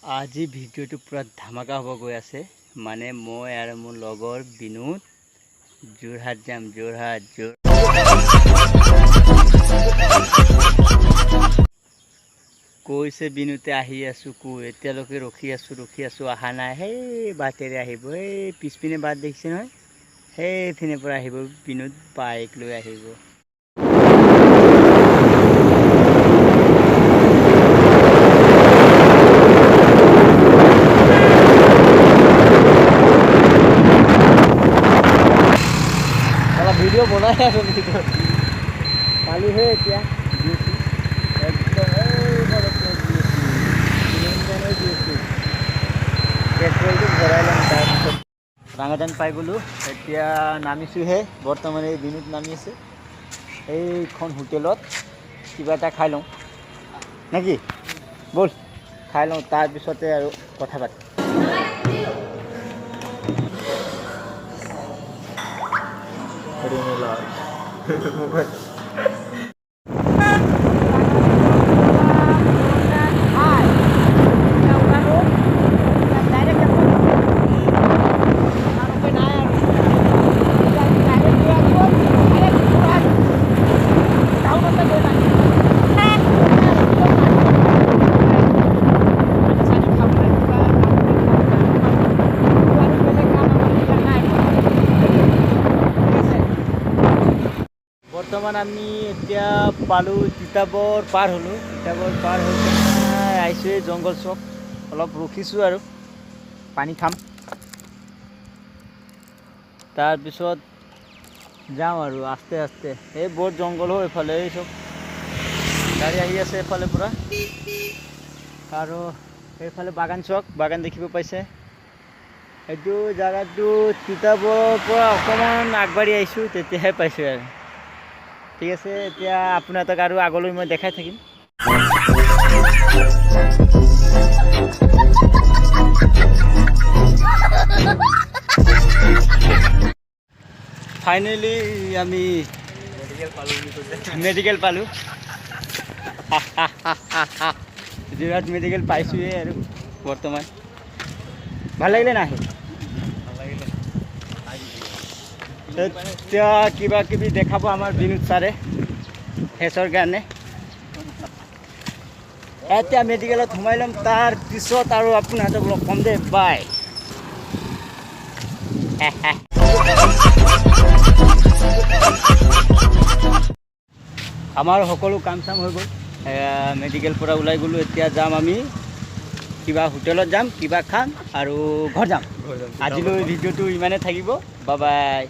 আজি ভিডিঅ'টো পুৰা ধামাকা হ'ব গৈ আছে। মানে মই আৰু মোৰ লগৰ বিনোদ যোৰহাট যাম। কৈছে বিনোদে আহি আছোঁ এতিয়ালৈকে ৰখি আছোঁ অহা নাই। সেই বাটেৰে আহিব, এই পিছপিনে বাট দেখিছে নহয়, সেইপিনে পৰা আহিব বিনোদ, বাইক লৈ আহিব। ভিডিঅ' বনাই আছোঁ পালিহে এতিয়া একদম পেট্ৰলটো ভৰাই ল'ম। তাৰপিছত ৰাঙাজান পাই গ'লোঁ, এতিয়া নামিছোঁহে। বৰ্তমান এই বিনোদ নামি আছে এইখন হোটেলত। কিবা এটা খাই লওঁ নেকি? ব'ল খাই লওঁ, তাৰপিছতে আৰু কথা পাতিম। বৰ্তমান আমি এতিয়া পালোঁ তিতাবৰ পাৰ হ'লোঁ। তিতাবৰ পাৰ হৈ আহিছোঁ এই জংঘল চক। অলপ ৰখিছোঁ আৰু পানী খাম, তাৰপিছত যাওঁ আৰু আস্তে আস্তে। এই বহুত জংঘল হয় এইফালে, এই চব গাড়ী আহি আছে এইফালে পৰা। আৰু এইফালে বাগান চক, বাগান দেখিব পাইছে। এইটো জেগাটো তিতাবৰৰ পৰা অকণমান আগবাঢ়ি আহিছোঁ, তেতিয়াহে পাইছোঁ আৰু। ঠিক আছে, এতিয়া আপোনাক আৰু আগলৈ মই দেখাই থাকিম। ফাইনেলি আমি মেডিকেল পালোঁ। যোৰহাট মেডিকেল পাইছোঁহে আৰু বৰ্তমান। ভাল লাগিলে নাই? এতিয়া কিবা কিবি দেখাব আমাৰ বিনোদ ছাৰে ফেচৰ কাৰণে। এতিয়া মেডিকেলত সোমাই ল'ম, তাৰপিছত আৰু আপোনাহঁতক লগ পাম দেই। বাই। আমাৰ সকলো কাম চাম হৈ গ'ল, মেডিকেল পৰা ওলাই গ'লোঁ। এতিয়া যাম আমি কিবা হোটেলত যাম, কিবা খাম আৰু ঘৰ যাম। আজিলৈ ভিডিঅ'টো ইমানে থাকিব। Bye bye.